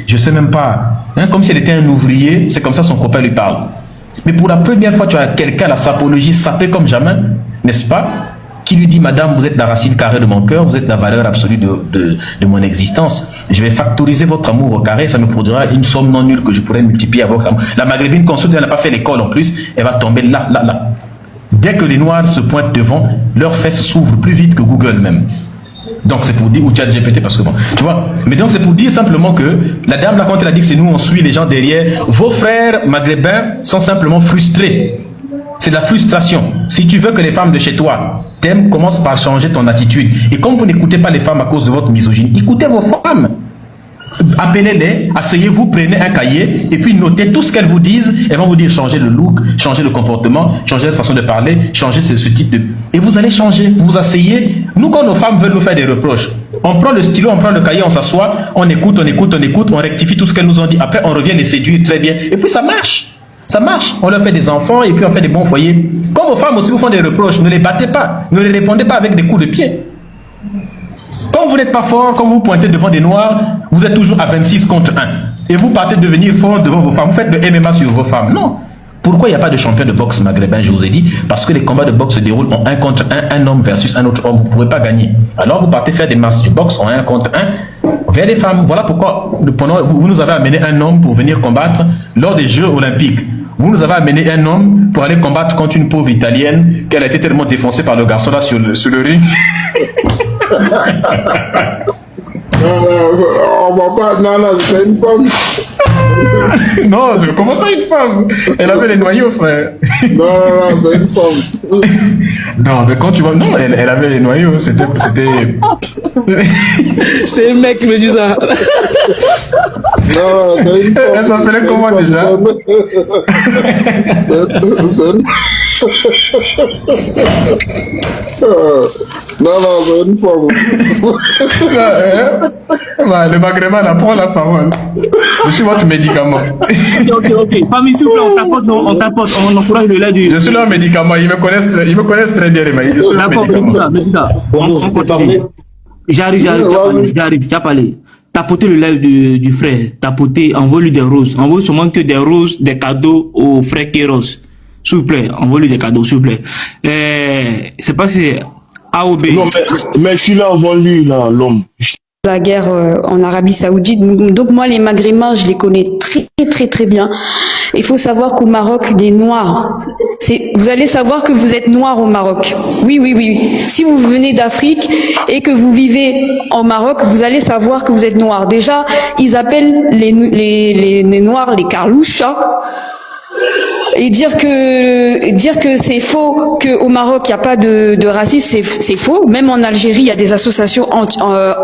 je sais même pas, hein, comme si elle était un ouvrier, c'est comme ça son copain lui parle. Mais pour la première fois, tu as quelqu'un, la sapologie, sapé comme jamais, n'est-ce pas, qui lui dit, madame, vous êtes la racine carrée de mon cœur, vous êtes la valeur absolue de mon existence. Je vais factoriser votre amour au carré, ça me produira une somme non nulle que je pourrais multiplier à votre amour. La maghrébine consulte, elle n'a pas fait l'école en plus, elle va tomber là, là, là. Dès que les Noirs se pointent devant, leurs fesses s'ouvrent plus vite que Google même. Donc c'est pour dire, ou ChatGPT, parce que bon, tu vois, mais donc c'est pour dire simplement que la dame là, quand elle a dit que c'est nous, on suit les gens derrière, vos frères maghrébins sont simplement frustrés. C'est la frustration. Si tu veux que les femmes de chez toi t'aiment, commence par changer ton attitude. Et comme vous n'écoutez pas les femmes à cause de votre misogynie, écoutez vos femmes. Appelez-les, asseyez-vous, prenez un cahier et puis notez tout ce qu'elles vous disent. Elles vont vous dire changer le look, changer le comportement, changer la façon de parler, changer ce type de... Et vous allez changer, vous vous asseyez. Nous, quand nos femmes veulent nous faire des reproches, on prend le stylo, on prend le cahier, on s'assoit, on écoute, on rectifie tout ce qu'elles nous ont dit. Après, on revient les séduire très bien. Et puis ça marche. Ça marche. On leur fait des enfants et puis on fait des bons foyers. Quand vos femmes aussi vous font des reproches, ne les battez pas. Ne les répondez pas avec des coups de pied. Quand vous n'êtes pas fort, quand vous pointez devant des noirs, vous êtes toujours à 26 contre 1. Et vous partez devenir fort devant vos femmes. Vous faites le MMA sur vos femmes. Non. Pourquoi il n'y a pas de champion de boxe maghrébin, je vous ai dit? Parce que les combats de boxe se déroulent en 1 contre 1, un homme versus un autre homme. Vous ne pourrez pas gagner. Alors vous partez faire des matchs de boxe en 1 contre 1 vers les femmes. Voilà pourquoi vous nous avez amené un homme pour venir combattre lors des Jeux Olympiques. Vous nous avez amené un homme pour aller combattre contre une pauvre italienne qu'elle a été tellement défoncée par le garçon là sur le ring. On va pas. Non, c'était une femme. Non, comment ça une femme? Elle avait les noyaux, frère. Non, c'est une femme. Non, mais quand tu vois... Non, elle avait les noyaux, c'était... C'est un mec qui me dit ça. Non, c'est une femme. Elle s'appelait comment déjà? Non, c'est une femme. Le maghrébin prend la parole. Je suis votre médicament. Ok. Famille, s'il vous plaît, on tapote, on encourage le lait du... Je suis leur médicament, ils me connaissent très bien, les d'accord, mais ça. Bonjour, je peux parler? J'arrive, tu as parlé. Tapoter le lait du frère, tapoter, envoie-lui des roses. Envoie seulement que des roses, des cadeaux au frère Kéros. S'il vous plaît, envoie-lui des cadeaux, s'il vous plaît. C'est pas si A ou B. Non, mais je suis là avant lui, là, l'homme. La guerre en Arabie Saoudite. Donc moi, les Maghrébins, je les connais très bien. Il faut savoir qu'au Maroc, les Noirs, vous allez savoir que vous êtes Noirs au Maroc. Oui. Si vous venez d'Afrique et que vous vivez au Maroc, vous allez savoir que vous êtes Noirs. Déjà, ils appellent les Noirs les Carlouchas. Et dire que c'est faux, qu'au Maroc il n'y a pas de racisme, c'est faux. Même en Algérie, il y a des associations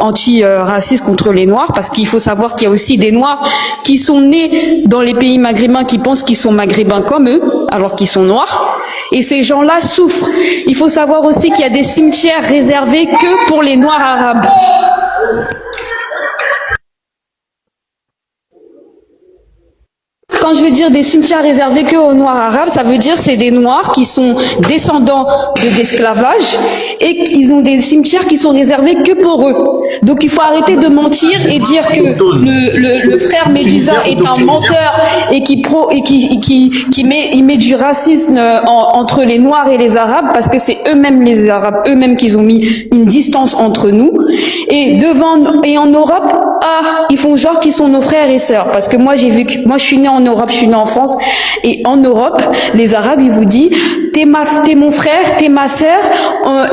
anti-racistes contre les Noirs, parce qu'il faut savoir qu'il y a aussi des Noirs qui sont nés dans les pays maghrébins, qui pensent qu'ils sont maghrébins comme eux, alors qu'ils sont noirs. Et ces gens-là souffrent. Il faut savoir aussi qu'il y a des cimetières réservés que pour les Noirs arabes. Quand je veux dire des cimetières réservés que aux Noirs arabes, ça veut dire c'est des Noirs qui sont descendants d'esclavage et ils ont des cimetières qui sont réservés que pour eux. Donc il faut arrêter de mentir et dire que le frère Médusa est un menteur et il met du racisme entre les Noirs et les Arabes, parce que c'est eux-mêmes les Arabes, eux-mêmes qu'ils ont mis une distance entre nous. Et en Europe, ils font genre qu'ils sont nos frères et sœurs, parce que moi je suis née en Europe, je suis née en France, et en Europe, les Arabes, ils vous disent, t'es mon frère, t'es ma sœur,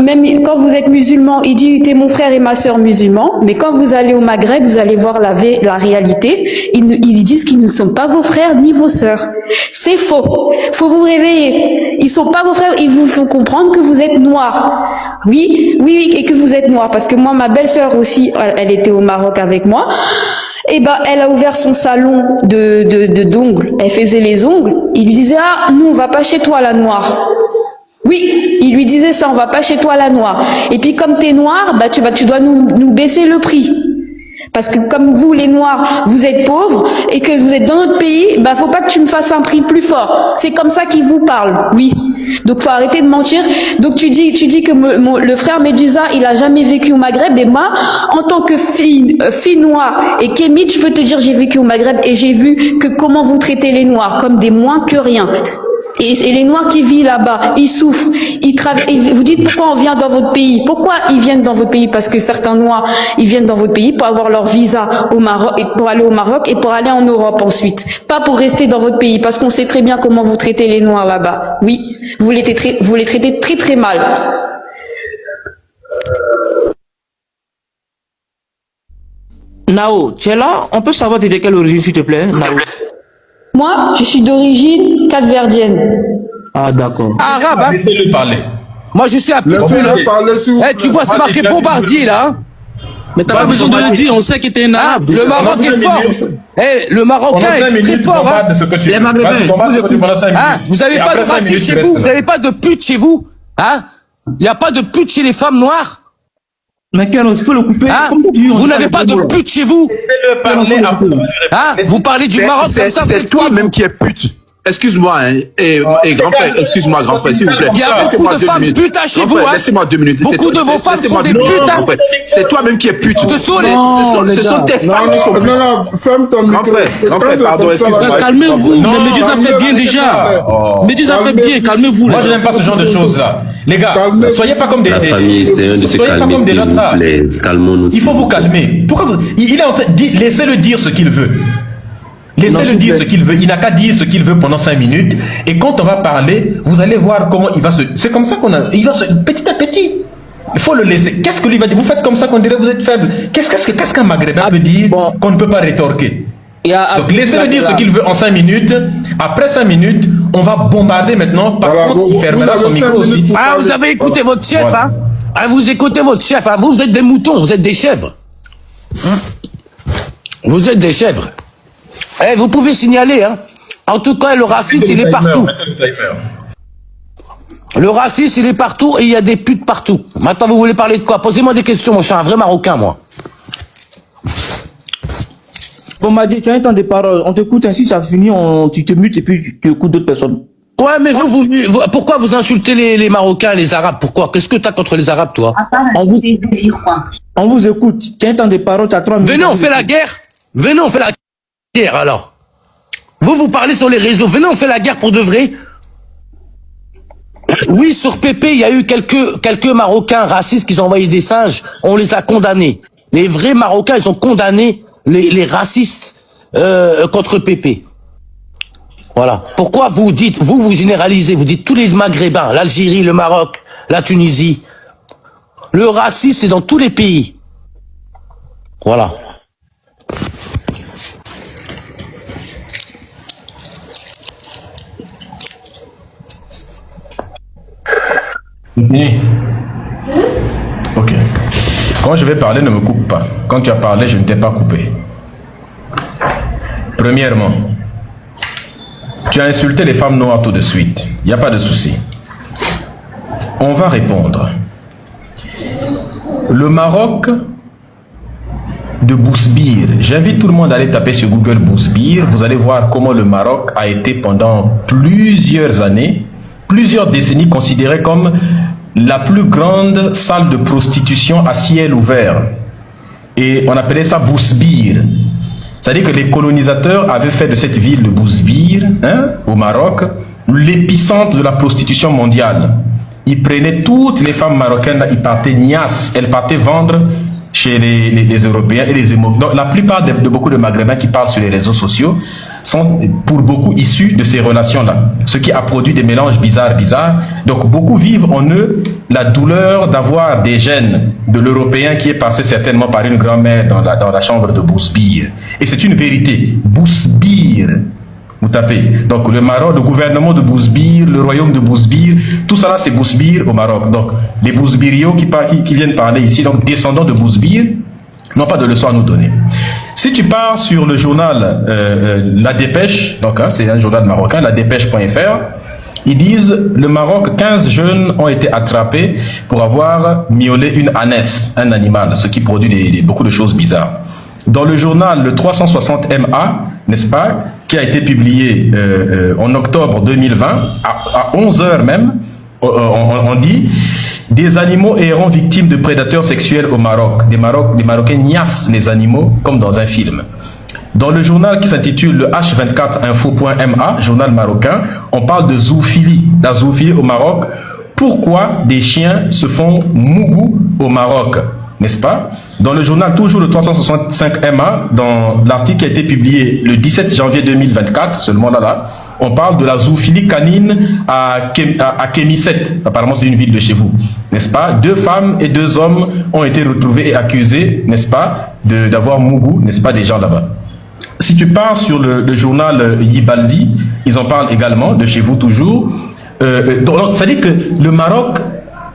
même quand vous êtes musulman, ils disent, t'es mon frère et ma sœur musulmans, mais quand vous allez au Maghreb, vous allez voir la réalité, ils disent qu'ils ne sont pas vos frères ni vos sœurs. C'est faux. Faut vous réveiller. Ils sont pas vos frères, ils vous font comprendre que vous êtes noirs. Oui, et que vous êtes noirs, parce que moi, ma belle-sœur aussi, elle était au Maroc avec moi. Et elle a ouvert son salon d'ongles. Elle faisait les ongles. Il lui disait, nous, on va pas chez toi, la noire. Oui, il lui disait ça, on va pas chez toi, la noire. Et puis, comme t'es noire, tu dois nous baisser le prix. Parce que comme vous, les Noirs, vous êtes pauvres et que vous êtes dans notre pays, bah faut pas que tu me fasses un prix plus fort. C'est comme ça qu'ils vous parlent, oui. Donc faut arrêter de mentir. Donc tu dis que le frère Medusa, il a jamais vécu au Maghreb. Et moi, en tant que fille noire et kémite, je peux te dire j'ai vécu au Maghreb et j'ai vu que comment vous traitez les Noirs comme des moins que rien. Et les Noirs qui vivent là-bas, ils souffrent, ils travaillent. Vous dites pourquoi on vient dans votre pays? Pourquoi ils viennent dans votre pays? Parce que certains Noirs, ils viennent dans votre pays pour avoir leur visa au Maroc, et pour aller au Maroc et pour aller en Europe ensuite. Pas pour rester dans votre pays, parce qu'on sait très bien comment vous traitez les Noirs là-bas. Oui, vous les traitez très très mal. Nao, tu es là? On peut savoir de quelle origine, s'il te plaît, Nao? Moi, je suis d'origine capverdienne. Ah, d'accord. Arabe, hein? Laissez-le parler. Moi, je suis à Pitbull. Eh, tu vois, c'est marqué Bombardier, là. Hein? Mais t'as pas besoin de le dire, on sait que t'es un arabe. Le Maroc est fort. Eh, le Marocain est très fort. Hein? Les Maghrébins. Vous avez pas de racisme chez vous? Vous avez pas de pute chez vous? Hein? Il n'y a pas de pute chez les femmes noires? Mais Kéros, il faut le couper. Hein? Vous n'avez pas de pute chez vous? Hein? Vous parlez du Maroc. C'est toi-même qui es pute. Excuse-moi, hein, et grand frère, excuse-moi, grand frère, s'il vous plaît. Il y a beaucoup de femmes putes chez vous, hein. Laissez-moi 2 minutes. Beaucoup de vos femmes sont des putes, hein. C'est toi-même qui es pute. Ce sont tes femmes qui sont putes. Non, ferme ton micro. Grand frère, pardon, excuse-moi. Calmez-vous, mais Medusa fait bien déjà. Medusa fait bien, calmez-vous. Moi, je n'aime pas ce genre de choses-là. Les gars, soyez pas comme des... La famille, c'est un de se calmer, s'il vous plaît. Calmons-nous. Il faut vous calmer. Pourquoi il est en train... Laissez-le dire ce qu'il veut. Laissez-le dire ce qu'il veut. Il n'a qu'à dire ce qu'il veut pendant 5 minutes. Et quand on va parler, vous allez voir comment il va se... C'est comme ça qu'on a... Il va se... Petit à petit. Il faut le laisser. Qu'est-ce que lui va dire? Vous faites comme ça qu'on dirait que vous êtes faible. Qu'est-ce qu'un Maghrébin peut dire qu'on ne peut pas rétorquer? Donc laissez-le dire ce qu'il veut en 5 minutes. Après 5 minutes, on va bombarder maintenant. Par contre, il fermera son micro aussi. Ah, vous avez écouté votre chef, hein? Ah, vous écoutez votre chef, hein? Vous êtes des moutons, vous êtes des chèvres. Vous êtes des chèvres. Eh, vous pouvez signaler, hein. En tout cas, le racisme, il est partout. Le racisme, il est partout et il y a des putes partout. Maintenant, vous voulez parler de quoi? Posez-moi des questions, moi, je suis un vrai Marocain, moi. Bon, m'a dit, tu as un temps de parole. On t'écoute ainsi, ça finit, tu te mutes et puis tu écoutes d'autres personnes. Ouais, mais pourquoi vous insultez les Marocains, les Arabes? Pourquoi? Qu'est-ce que t'as contre les Arabes, toi? On vous écoute. Tu as un temps de parole, tu as 3 minutes. Venez, on fait la guerre. Venez, on fait la guerre, alors. Vous parlez sur les réseaux. Venez, on fait la guerre pour de vrai. Oui, sur Pépé, il y a eu quelques Marocains racistes qui ont envoyé des singes. On les a condamnés. Les vrais Marocains, ils ont condamné les racistes contre Pépé. Voilà. Pourquoi vous dites, vous généralisez, vous dites tous les Maghrébins, l'Algérie, le Maroc, la Tunisie. Le racisme, c'est dans tous les pays. Voilà. Fini. Ok. Quand je vais parler, ne me coupe pas. Quand tu as parlé, je ne t'ai pas coupé. Premièrement, tu as insulté les femmes noires tout de suite. Il n'y a pas de souci. On va répondre. Le Maroc de Bousbir. J'invite tout le monde à aller taper sur Google Bousbir. Vous allez voir comment le Maroc a été pendant plusieurs années, plusieurs décennies considéré comme la plus grande salle de prostitution à ciel ouvert. Et on appelait ça Bousbir. C'est-à-dire que les colonisateurs avaient fait de cette ville de Bousbir, au Maroc, l'épicentre de la prostitution mondiale. Ils prenaient toutes les femmes marocaines, ils partaient nias, elles partaient vendre chez les Européens et les Émaux. Donc la plupart de beaucoup de Maghrébins qui parlent sur les réseaux sociaux sont pour beaucoup issus de ces relations-là. Ce qui a produit des mélanges bizarres. Donc beaucoup vivent en eux la douleur d'avoir des gènes de l'Européen qui est passé certainement par une grand-mère dans la chambre de Bousbir. Et c'est une vérité. Bousbir. Vous tapez. Donc le Maroc, le gouvernement de Bousbir, le royaume de Bousbir, tout ça là c'est Bousbir au Maroc. Donc les Bousbirios qui viennent parler ici, donc descendants de Bousbir, n'ont pas de leçon à nous donner. Si tu pars sur le journal La Dépêche, donc c'est un journal marocain, la dépêche.fr, ils disent le Maroc, 15 jeunes ont été attrapés pour avoir miaulé une ânesse, un animal, ce qui produit beaucoup de choses bizarres. dans le journal le 360 MA, n'est-ce pas, qui a été publié en octobre 2020, à 11h même, on dit « Des animaux errants victimes de prédateurs sexuels au Maroc. Les Marocains niassent les animaux comme dans un film. » Dans le journal qui s'intitule le H24info.ma, journal marocain, on parle de zoophilie, la zoophilie au Maroc. Pourquoi des chiens se font mougou au Maroc, n'est-ce pas? Dans le journal, toujours le 365 MA, dans l'article qui a été publié le 17 janvier 2024, seulement là, on parle de la zoophilie canine à Kémisset. Apparemment, c'est une ville de chez vous, n'est-ce pas? 2 femmes et 2 hommes ont été retrouvés et accusés, n'est-ce pas, d'avoir mougou, n'est-ce pas, des gens là-bas. Si tu pars sur le journal Yibaldi, ils en parlent également, de chez vous toujours. C'est-à-dire que le Maroc,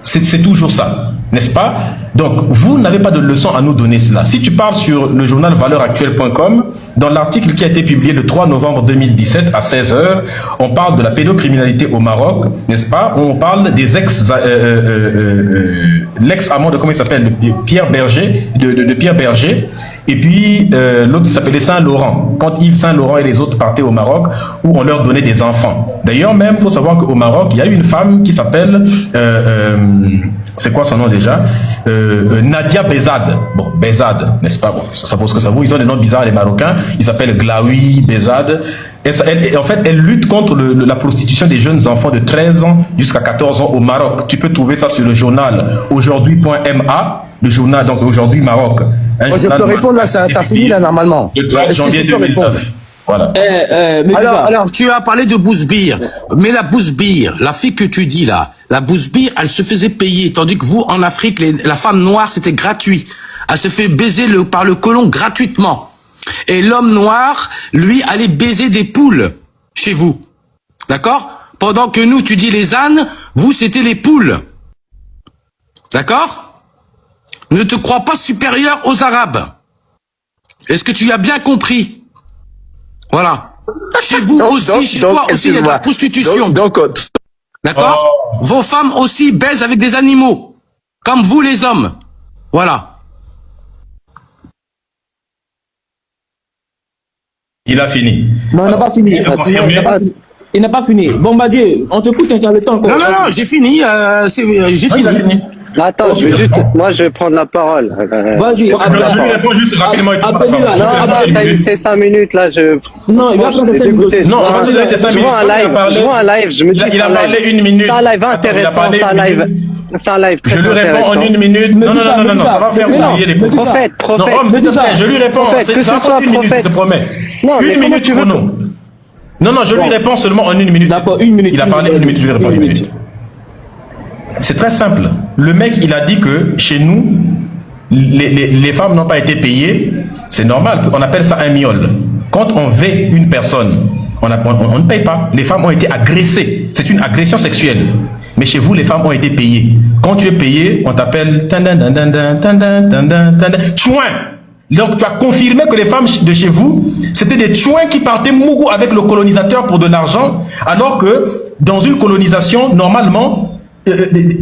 c'est toujours ça, n'est-ce pas? Donc, vous n'avez pas de leçon à nous donner cela. Si tu parles sur le journal valeuractuelle.com, dans l'article qui a été publié le 3 novembre 2017 à 16h, on parle de la pédocriminalité au Maroc, n'est-ce pas? On parle des l'ex-amant de, comment il s'appelle, de Pierre Berger, de Pierre Berger, et puis l'autre s'appelait Saint-Laurent, quand Yves Saint-Laurent et les autres partaient au Maroc, où on leur donnait des enfants. D'ailleurs, même, il faut savoir qu'au Maroc, il y a eu une femme qui s'appelle, c'est quoi son nom déjà? Nadia Bezad. Bon, Bezad, n'est-ce pas? Bon, ça vaut ce que ça vaut. Ils ont des noms bizarres, les Marocains. Ils s'appellent Glaoui, Bezad. Et en fait, elle lutte contre la prostitution des jeunes enfants de 13 ans jusqu'à 14 ans au Maroc. Tu peux trouver ça sur le journal aujourd'hui.ma, le journal, donc aujourd'hui Maroc. Moi, je peux répondre là, t'as fini là normalement. Le 13 janvier 2009. Voilà. Alors, tu as parlé de Bouzbir. Mais la Bouzbir, la fille que tu dis là, la Bouzbir, elle se faisait payer. Tandis que vous, en Afrique, la femme noire, c'était gratuit. Elle se fait baiser par le colon gratuitement. Et l'homme noir, lui, allait baiser des poules chez vous. D'accord? Pendant que nous, tu dis les ânes, vous, c'était les poules. D'accord? Ne te crois pas supérieur aux Arabes. Est-ce que tu as bien compris? Voilà. Chez vous aussi, chez toi aussi, il y a de la prostitution. D'accord? Vos femmes aussi baisent avec des animaux. Comme vous, les hommes. Voilà. Il a fini. Non, il n'a pas fini. Il n'a pas fini. Bombardier, on te coûte un quart de temps. Non, j'ai fini. J'ai fini. Attends, moi je vais prendre la parole. Vas-y, je lui réponds juste rapidement. T'as eu tes 5 minutes là, Non, il va prendre 5 minutes. Non, il a été 5 minutes. Je vois un live, je me dis. Il a parlé 1 minute. C'est un live intéressant, c'est un live très intéressant. Je lui réponds en 1 minute. Non, ça va faire oublier les prophètes. Je lui réponds. Que ce soit prophète. Je te promets. Non, 1 minute chrono. Non, je lui réponds seulement en 1 minute. D'accord, 1 minute. Il a parlé 1 minute, je lui réponds 1 minute. C'est très simple. Le mec, il a dit que chez nous, les femmes n'ont pas été payées. C'est normal. On appelle ça un miol. Quand on vêt une personne, on ne paye pas. Les femmes ont été agressées. C'est une agression sexuelle. Mais chez vous, les femmes ont été payées. Quand tu es payé, on t'appelle chouin. Donc tu as confirmé que les femmes de chez vous, c'était des chouins qui partaient mougou avec le colonisateur pour de l'argent, alors que dans une colonisation, normalement,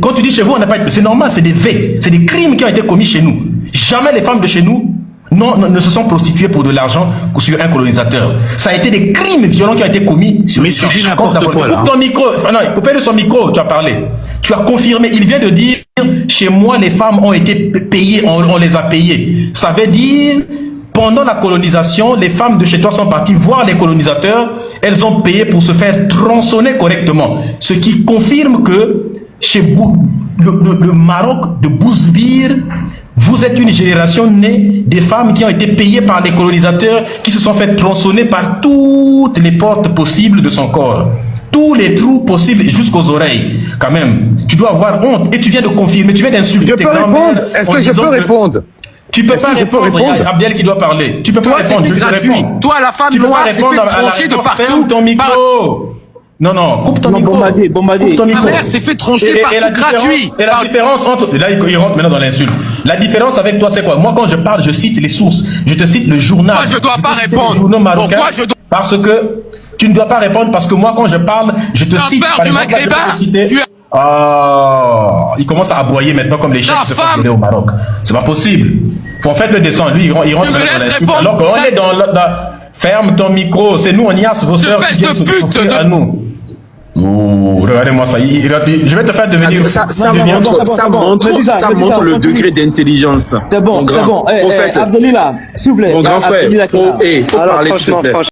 quand tu dis chez vous, on n'a pas, c'est normal, c'est des faits, c'est des crimes qui ont été commis chez nous. Jamais les femmes de chez nous ne se sont prostituées pour de l'argent sur un colonisateur. Ça a été des crimes violents qui ont été commis sur. Mais tu dis n'importe quoi là. Coupe ton micro, non, coupez-le son micro, tu as parlé. Tu as confirmé, il vient de dire, chez moi les femmes ont été payées, on les a payées. Ça veut dire, pendant la colonisation, les femmes de chez toi sont parties voir les colonisateurs, elles ont payé pour se faire tronçonner correctement. Ce qui confirme que chez le Maroc de Bouzbir, vous êtes une génération née des femmes qui ont été payées par les colonisateurs, qui se sont fait tronçonner par toutes les portes possibles de son corps. Tous les trous possibles jusqu'aux oreilles. Quand même, tu dois avoir honte. Et tu viens de confirmer, tu viens d'insulter tes grands-mères. Est-ce que je peux répondre? Tu peux pas répondre, il y a Abdel qui doit parler. Tu peux pas répondre, je gratuit. Toi, la femme noire, s'est fait trancher de partout. Ton micro. Non, coupe ton micro. Bombardier. Ta mère s'est fait troncher partout gratuit. Et la différence entre... Là, il rentre maintenant dans l'insulte. La différence avec toi, c'est quoi? Moi, quand je parle, je cite les sources. Je te cite le journal. Moi, je dois pas répondre. Pourquoi je dois... Parce que tu ne dois pas répondre, parce que moi, quand je parle, je te cite... Par exemple, Oh, il commence à aboyer maintenant comme les chefs qui se font virer au Maroc. C'est pas possible. Faut en fait le descendre. Lui, il rentre dans l'insulte. Alors qu'on est dans ferme ton micro. C'est nous, on y a vos sœurs qui viennent se souffrir à nous. Oh, regardez-moi ça. Je vais te faire devenir. Ça montre le degré d'intelligence. C'est bon, c'est bon. Au fait, Abdelila, s'il vous plaît. mon grand frère, faut parler s'il te plaît.